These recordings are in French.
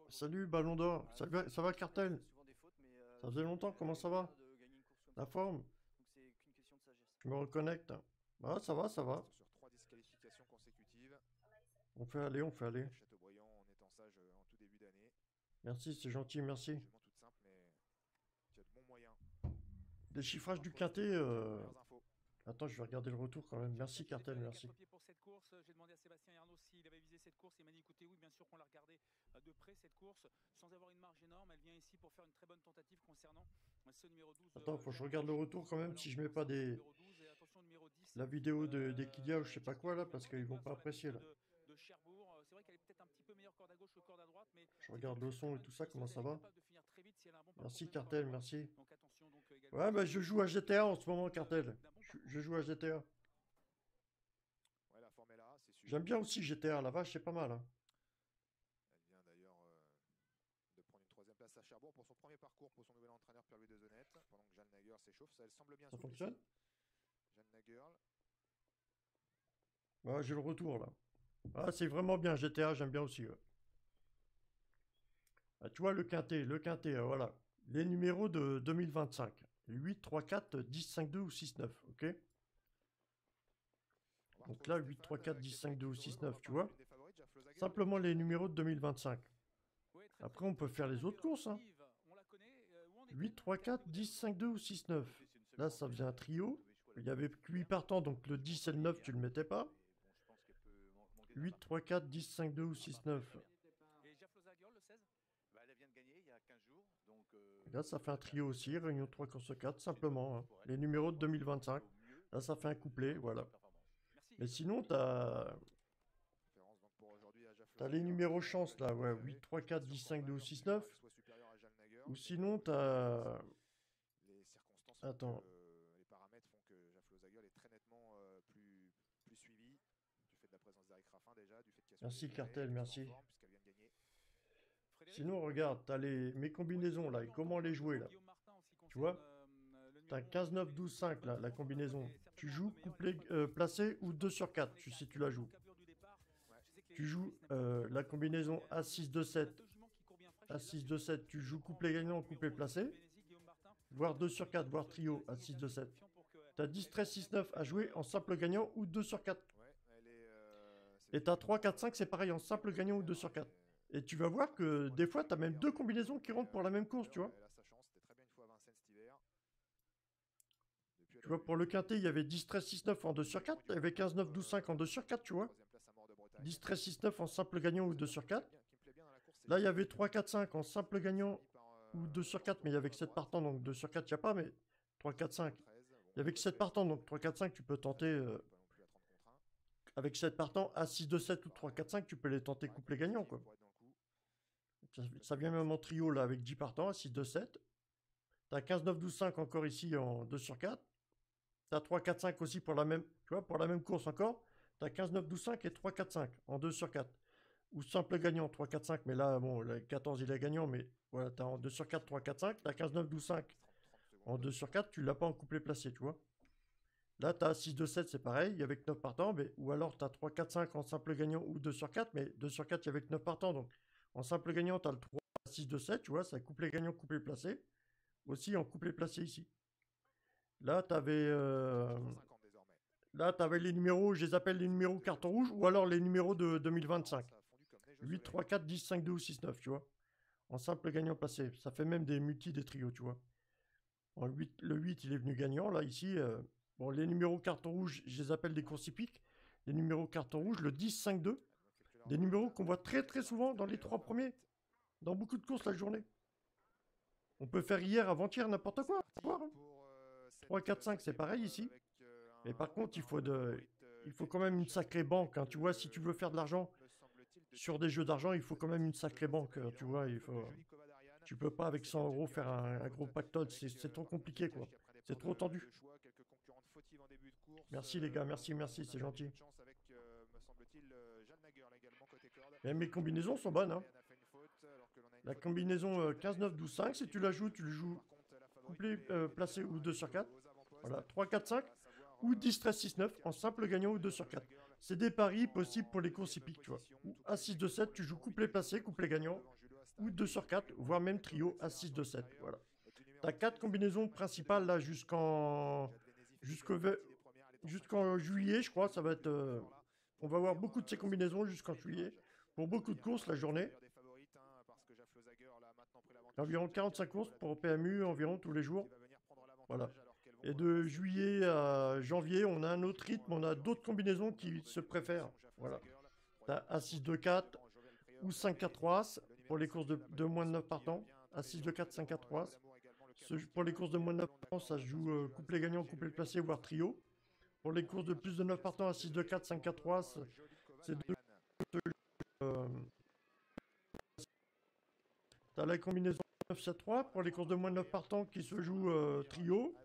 Salut Ballon d'Or, ça va Cartel? Ça faisait longtemps, comment ça va? La forme? Je me reconnecte. Ah ça va, ça va. Reste sur 3 disqualifications consécutives. On fait aller, on fait aller. Et Chateaubriand en étant sage en tout début d'année. Merci, c'est gentil, merci. Jument toute simple, mais tu as de bons moyens. Déchiffrage Pour du info, je te quintet. donne les premières infos. Attends, je vais regarder le retour quand même. Merci Cartel, merci. Pour cette course, j'ai demandé à Sébastien Ernaud s'il avait visé cette course. Il m'a dit écoutez, oui, bien sûr qu'on l'a regardé de près cette course, sans avoir une marge énorme. Elle vient ici pour faire une très bonne tentative concernant ce numéro 12. Attends, faut que je regarde le retour quand même si je mets pas la vidéo des Kilia ou je sais pas quoi là, parce qu'ils vont pas apprécier là. De Cherbourg. C'est vrai qu'elle est peut-être un petit peu meilleure corde à gauche que corde à droite, mais Je regarde le son et tout ça, comment ça va? Merci Merci Cartel, merci. Donc attention donc également. Ouais, bah je joue à GTA en ce moment, Cartel. Je joue à GTA. Ouais, la forme est là, c'est sûr. J'aime bien aussi GTA, la vache, c'est pas mal. Hein. Elle vient d'ailleurs de prendre une troisième place à Cherbourg pour son premier parcours pour son nouvel entraîneur Pierre-Louis Dezonette. Pendant que Jeanne Nager s'échauffe, ça elle semble bien Ça souple fonctionne? ici. Jeanne Nager. Ouais, j'ai le retour là. Ah, c'est vraiment bien, GTA, j'aime bien aussi. Ouais. Ah, tu vois, le quintet, voilà. Les numéros de 2025. 8, 3, 4, 10, 5, 2 ou 6, 9, ok? Donc là, 8, 3, 4, 10, 5, 2 ou 6, 9, tu vois? Simplement les numéros de 2025. Après, on peut faire les autres courses. Hein. 8, 3, 4, 10, 5, 2 ou 6, 9. Là, ça faisait un trio. Il y avait 8 partants, donc le 10 et le 9, tu le mettais pas. 8, 3, 4, 10, 5, 2 ou 6, 9. Et Jaflo Zagiol, le 16 Elle vient de gagner il y a 15 jours. Donc, Là, ça fait un trio aussi, réunion 3 course 4, simplement. Hein. Les numéros de 2025. Là, ça fait un couplet, voilà. Mais sinon, t'as les numéros chance, là, ouais. 8, 3, 4, 10, 5, 2 ou 6, 9. Ou sinon, t'as... Les circonstances Attends. les paramètres font que Jaflo Zagiol est très nettement plus suivi. Du fait de la présence d'Eric Raffin déjà, du fait qu'il y a Merci Cartel, merci. puisqu'elle vient de gagner. Sinon, regarde, t'as mes combinaisons, là, et comment les jouer, là. Tu vois? T'as 15, 9, 12, 5, là, la combinaison. Tu joues couplet placé ou 2 sur 4, si tu la joues. Tu joues la combinaison A6, 2, 7. A6, 2, 7, tu joues couplet gagnant, couplet placé. Voire 2 sur 4, voire trio, A6, 2, 7. T'as 10, 13, 6, 9 à jouer en simple gagnant ou 2 sur 4. Et t'as 3, 4, 5, c'est pareil, en simple gagnant ou 2 sur 4. Et tu vas voir que des fois, t'as même deux combinaisons qui rentrent pour la même course, tu vois. Tu vois, pour le quintet, il y avait 10, 13, 6, 9 en 2 sur 4. Il y avait 15, 9, 12, 5 en 2 sur 4, tu vois. 10, 13, 6, 9 en simple gagnant ou 2 sur 4. Là, il y avait 3, 4, 5 en simple gagnant ou 2 sur 4, mais il y avait que 7 partants, donc 2 sur 4, il n'y a pas, mais 3, 4, 5. Il y avait que 7 partants, donc 3, 4, 5, tu peux tenter... avec 7 partants, A6, 2, 7 ou 3, 4, 5, tu peux les tenter couplet gagnant, quoi. Ça vient même en trio, là, avec 10 partants, A6, 2, 7. T'as 15, 9, 12, 5 encore ici en 2 sur 4. T'as 3, 4, 5 aussi pour la même, tu vois, pour la même course encore. T'as 15, 9, 12, 5 et 3, 4, 5 en 2 sur 4. Ou simple gagnant, 3, 4, 5. Mais là, bon, le 14, il est gagnant, mais voilà, t'as en 2 sur 4, 3, 4, 5. T'as 15, 9, 12, 5 en 2 sur 4. Tu l'as pas en couplet placé, tu vois. Là, t'as 6, 2, 7, c'est pareil. Il y avait que 9 partants. Mais, ou alors, t'as 3, 4, 5 en simple gagnant ou 2 sur 4. Mais 2 sur 4, il y avait que 9 partants. Donc, en simple gagnant, t'as le 3, 6, 2, 7. Tu vois, c'est couplet gagnant, couplet placé. Aussi en couplet placé ici. Là, t'avais les numéros, je les appelle les numéros carton rouge, ou alors les numéros de 2025. 8, 3, 4, 10, 5, 2 ou 6, 9, tu vois. En simple gagnant placé. Ça fait même des multis, des trios, tu vois. En 8, le 8, il est venu gagnant, là, ici. Bon, les numéros carton rouge, je les appelle des courses hippiques. Les numéros carton rouge, le 10, 5, 2. Des numéros qu'on voit très très souvent dans les 3 premiers. Dans beaucoup de courses la journée. On peut faire hier, avant-hier, n'importe quoi. Voir, hein. 3, 4, 5, c'est pareil ici. Mais par contre, il faut quand même une sacrée banque. Hein. Tu vois, si tu veux faire de l'argent sur des jeux d'argent, il faut quand même une sacrée banque. Tu vois, tu peux pas avec 100 euros faire un gros pactole. C'est trop compliqué, quoi. C'est trop tendu. Merci les gars, merci, merci, c'est gentil. Mais mes combinaisons sont bonnes. Hein. La combinaison 15, 9, 12, 5, si tu la joues, tu le joues couplet placé ou 2 sur 4. Voilà, 3, 4, 5 ou 10, 13, 6, 9 en simple gagnant ou 2 sur 4. C'est des paris possibles pour les courses hippiques, tu vois. Ou A6, 2, 7, tu joues couplet placé, couplet gagnant ou 2 sur 4, voire même trio à 6 de 7. Voilà. Tu as 4 combinaisons principales là jusqu'en juillet, je crois. Ça va être. On va avoir beaucoup de ces combinaisons jusqu'en juillet. Pour beaucoup de courses la journée. Environ 45 courses pour PMU, environ tous les jours. Voilà. Et de juillet à janvier, on a un autre rythme, on a d'autres combinaisons qui se préfèrent. Voilà. Tu as A6-2-4 ou 5-4-3 As pour les courses de moins de 9 partants. A6-2-4, 5-4-3 As. Pour les courses de moins de 9 partants, ça se joue couplet gagnant, couplet placé, voire trio. Pour les courses de plus de 9 partants, A6-2-4, 5-4-3 As, c'est deux. Tu as la combinaison 9-7-3 pour les courses de moins de 9 partants qui se joue trio.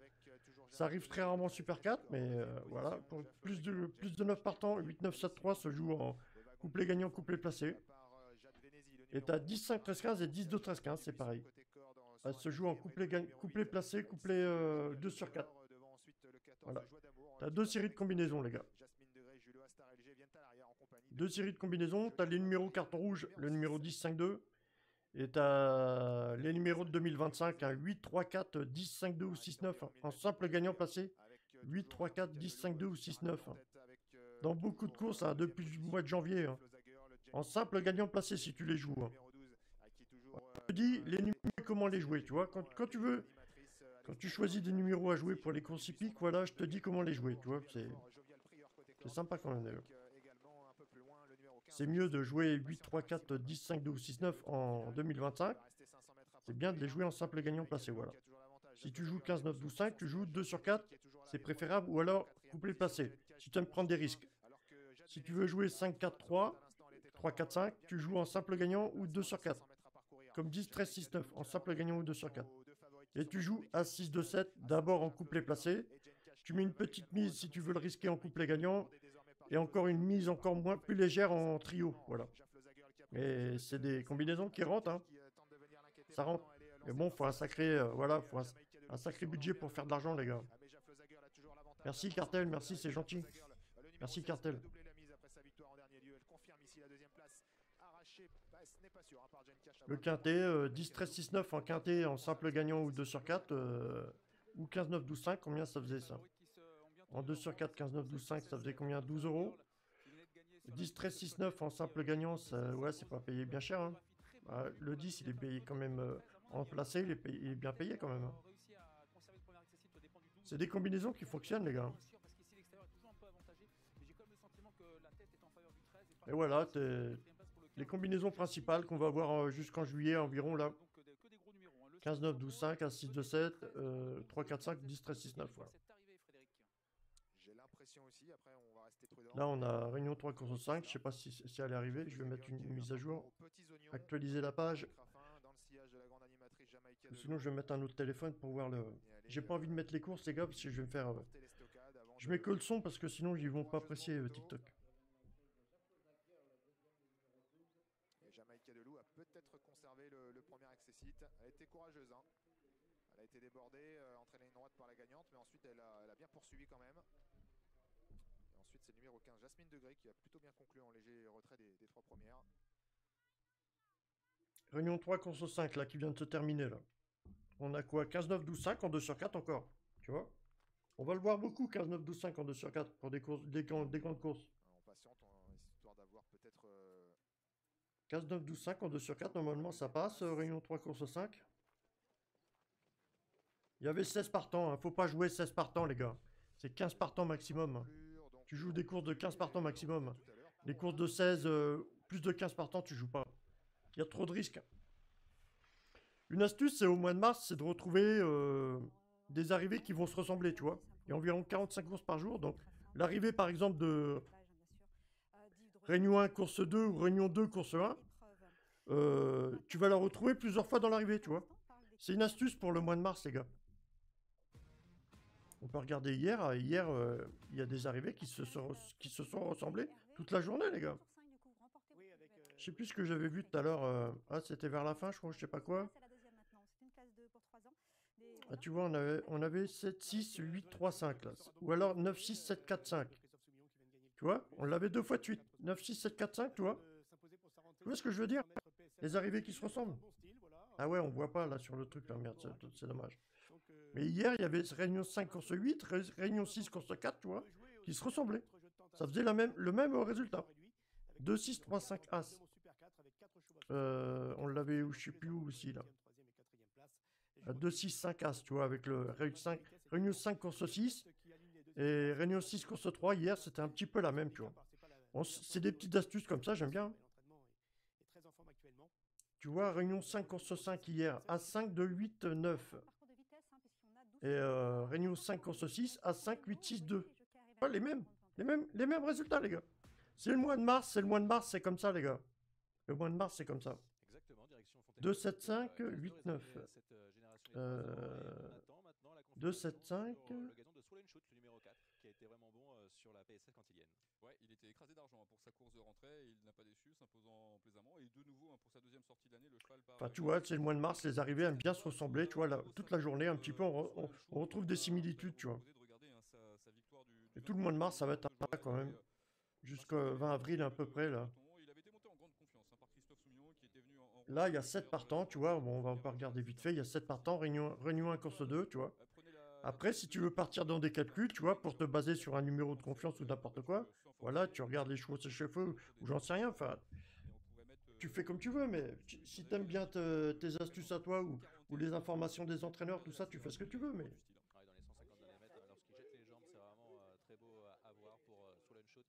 Ça arrive très rarement Super 4, mais voilà. Pour plus de 9 partants, 8-9-7-3 se joue en couplet gagnant, couplet placé. Et tu as 10-5-13-15 et 10-2-13-15, c'est pareil. Ça se joue en couplet placé, couplet 2 sur 4. Voilà. Tu as deux séries de combinaisons, les gars. Deux séries de combinaisons. Tu as les numéros carton rouge, le numéro 10-5-2. Et tu as les numéros de 2025, 8, 3, 4, 10, 5, 2 ou 6, 9. En simple gagnant placé, 8, 3, 4, 10, 5, 2 ou 6, 9. Dans beaucoup de courses, depuis le mois de janvier. En simple gagnant placé si tu les joues. Je te dis les numéros, comment les jouer, tu vois. Quand tu veux, quand tu choisis des numéros à jouer pour les courses hippiques, voilà, je te dis comment les jouer, tu vois. C'est sympa quand même d'ailleurs. C'est mieux de jouer 8, 3, 4, 10, 5, 2 ou 6, 9 en 2025. C'est bien de les jouer en simple gagnant placé, voilà. Si tu joues 15, 9, 12, 5, tu joues 2 sur 4, c'est préférable, ou alors couplet placé, si tu aimes prendre des risques. Si tu veux jouer 5, 4, 3, 3, 4, 5, tu joues en simple gagnant ou 2 sur 4. Comme 10, 13, 6, 9, en simple gagnant ou 2 sur 4. Et tu joues à 6, 2, 7, d'abord en couplet placé. Tu mets une petite mise si tu veux le risquer en couplet gagnant. Et encore une mise encore plus légère en trio, voilà. Mais c'est des combinaisons qui rentrent, hein. Ça rentre. Mais bon, faut un sacré, voilà, faut un sacré budget pour faire de l'argent, les gars. Merci Cartel, merci, c'est gentil. Merci Cartel. Le quintet, 10, 13, 6, 9 en quintet, en simple gagnant ou 2 sur 4, ou 15, 9, 12, 5, combien ça faisait ça? En 2 sur 4, 15, 9, 12, 5, ça faisait combien? 12 €. 10, 13, 6, 9 en simple gagnant, ouais, c'est pas payé bien cher. Hein. Le 10, il est payé quand même en placé, il est bien payé quand même. Hein. C'est des combinaisons qui fonctionnent, les gars. Et voilà, les combinaisons principales qu'on va avoir jusqu'en juillet environ là. 15, 9, 12, 5, 1, 6, 2, 7, 3, 4, 5, 10, 13, 6, 9, voilà. Là, on a Réunion 3, course 5. Je sais pas si elle est arrivée. Je vais mettre une mise à jour. Actualiser la page. Sinon, je vais mettre un autre téléphone pour voir le... J'ai pas envie de mettre les courses, les gars, parce que je vais me faire... Je mets que le son, parce que sinon, ils vont pas apprécier TikTok. Jamaïca Delou a peut-être conservé le premier accessite. Elle a été courageuse. Hein. Elle a été débordée, entraînée une droite par la gagnante, mais ensuite, elle a bien poursuivi quand même. Ensuite, c'est le numéro 15, Jasmine Degré, qui a plutôt bien conclu en léger retrait des trois premières. Réunion 3, course 5, là, qui vient de se terminer, là. On a quoi? 15, 9, 12, 5 en 2 sur 4 encore. Tu vois? On va le voir beaucoup, 15, 9, 12, 5 en 2 sur 4 pour des grandes courses. On patiente, histoire d'avoir peut-être... 15, 9, 12, 5 en 2 sur 4, normalement, ça passe. Réunion 3, course 5. Il y avait 16 partants, hein. Faut pas jouer 16 partants, les gars. C'est 15 partants maximum. Hein. Tu joues des courses de 15 partants maximum. Les courses de 16, plus de 15 partants, tu joues pas. Il y a trop de risques. Une astuce, c'est au mois de mars, c'est de retrouver des arrivées qui vont se ressembler, tu vois. Il y a environ 45 courses par jour. Donc, l'arrivée, par exemple, de Réunion 1, course 2 ou Réunion 2, course 1, tu vas la retrouver plusieurs fois dans l'arrivée, tu vois. C'est une astuce pour le mois de mars, les gars. On peut regarder hier. Hier, il y a des arrivées qui se sont ressemblées toute la journée, les gars. Je sais plus ce que j'avais vu tout à l'heure. C'était vers la fin, je crois, je sais pas quoi. Ah, tu vois, on avait 7, 6, 8, 3, 5 là. Ou alors 9, 6, 7, 4, 5. Tu vois, on l'avait deux fois de suite. 9, 6, 7, 4, 5, tu vois. Tu vois ce que je veux dire? Les arrivées qui se ressemblent. Ah ouais, on voit pas là sur le truc, là, merde, c'est dommage. Mais hier, il y avait Réunion 5 course 8, Réunion 6 course 4, tu vois, qui se ressemblaient. Ça faisait le même résultat. 2, 6, 3, 5 As. On l'avait, je sais plus où aussi, là. 2, 6, 5 As, tu vois, avec le Réunion 5 course 6 et Réunion 6 course 3. Hier, c'était un petit peu la même, tu vois. Bon, c'est des petites astuces comme ça, j'aime bien. Tu vois, Réunion 5 course 5 hier, A5, 2, 8, 9. Et Réunion 5 course 6, A5, 8, 6, 2. Ouais, les mêmes résultats, les gars. C'est le mois de mars, c'est comme ça, les gars. Le mois de mars, c'est comme ça. 2, 7, 5, 8, 9. 2, 7, 5. Le gazon de Swolenschut, le numéro 4, qui a été vraiment bon sur la PSF cantilienne. Ouais, il était écrasé d'argent pour sa course de rentrée, il n'a pas déçu, s'imposant plaisamment. Et de nouveau, pour sa deuxième sortie de l'année, le cheval part. Enfin, tu vois, c'est le mois de mars, les arrivées aiment bien se ressembler, tu vois, là, toute la journée, un petit peu, on retrouve des similitudes, tu vois. Et tout le mois de mars, ça va être là quand même, jusqu'au 20 avril à peu près, là. Là, il y a 7 partants, tu vois, bon, on va pas regarder vite fait, il y a 7 partants, Réunion 1, course 2, tu vois. Après, si tu veux partir dans des calculs, tu vois, pour te baser sur un numéro de confiance ou n'importe quoi, voilà, tu regardes les chevaux séchefeux ou j'en sais rien, enfin, tu fais comme tu veux, mais si t'aimes bien tes astuces à toi ou les informations des entraîneurs, tout ça, tu fais ce que tu veux, mais... Dans les 150 derniers mètres, lorsqu'il jette les jambes, c'est vraiment très beau à voir pour Swolenschut,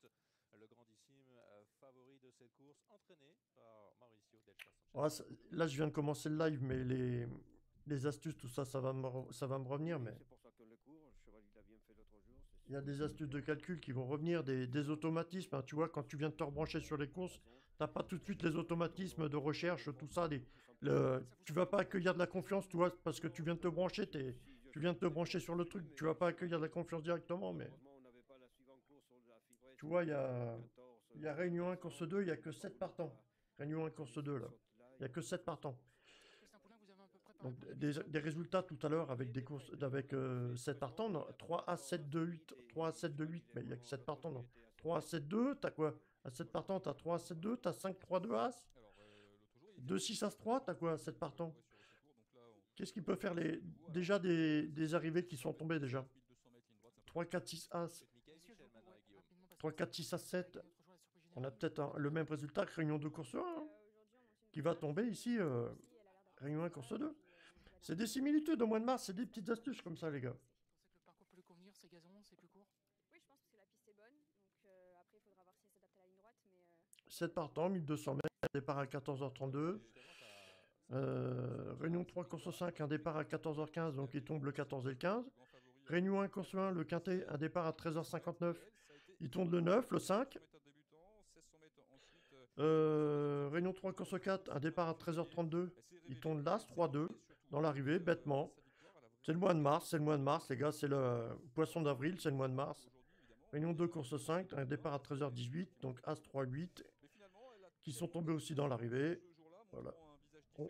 le grandissime favori de cette course, entraîné par Mauricio Del Sanchez. Là, je viens de commencer le live, mais les astuces, tout ça, ça va me revenir, mais... Il y a des astuces de calcul qui vont revenir, des automatismes, hein, tu vois, quand tu viens de te rebrancher sur les courses, t'as pas tout de suite les automatismes de recherche, tout ça, tu vas pas accueillir de la confiance, tu vois, parce que tu viens de te brancher, tu viens de te brancher sur le truc, tu vas pas accueillir de la confiance directement, mais... Tu vois, il y a Réunion 1, course 2, il y a que 7 partants. Réunion 1, course 2, là. Il y a que 7 partants. Donc, des résultats tout à l'heure avec des courses avec 7 partants, non, 3 A 7 2 8, 3 A 7 2 8, mais il n'y a que 7 partants, non. 3 A 7 2, t'as quoi? À 7 partants, t'as 3 A 7 2, t'as 5 3 2 As. 2 6 As 3, t'as quoi à 7 partants? Qu'est-ce qui peut faire déjà des arrivées qui sont tombées déjà? 3 4 6 As. 3 4 6 As 7. On a peut-être le même résultat que Réunion 2 course 1, hein, qui va tomber ici, Réunion 1 course 2. C'est des similitudes au mois de mars, c'est des petites astuces comme ça, les gars. Le parcours peut lui convenir, c'est gazon, c'est plus court. Oui, je pense que la piste est bonne. Donc après, il faudra voir si elle s'adapte à la ligne droite. Mais 7 partants, 1200 mètres, un départ à 14h32. Réunion 3 course 5, un départ à 14h15, donc il tombe le 14 et le 15. Réunion 1 course 1, le quintet, un départ à 13h59, il tombe le 9, le 5. Réunion 3 course 4, un départ à 13h32, il tombe l'As 3-2 dans l'arrivée, bêtement. C'est le mois de mars, les gars, c'est le poisson d'avril, c'est le mois de mars. Réunion 2 course 5, un départ à 13h18, donc As 3-8, qui sont tombés aussi dans l'arrivée. Voilà. Bon,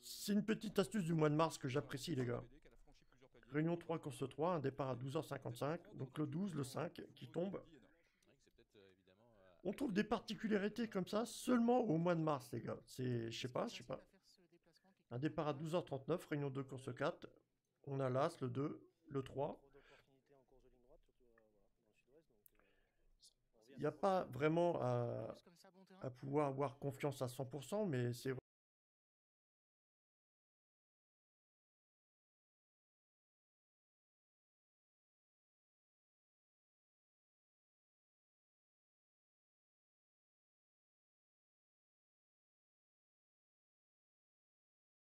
c'est une petite astuce du mois de mars que j'apprécie, les gars. Réunion 3 course 3, un départ à 12h55, donc le 12, le 5 qui tombe. On trouve des particularités comme ça seulement au mois de mars, les gars. C'est, je sais pas. Un départ à 12h39, Réunion 2 course 4. On a l'As, le 2, le 3. Il n'y a pas vraiment à pouvoir avoir confiance à 100%, mais c'est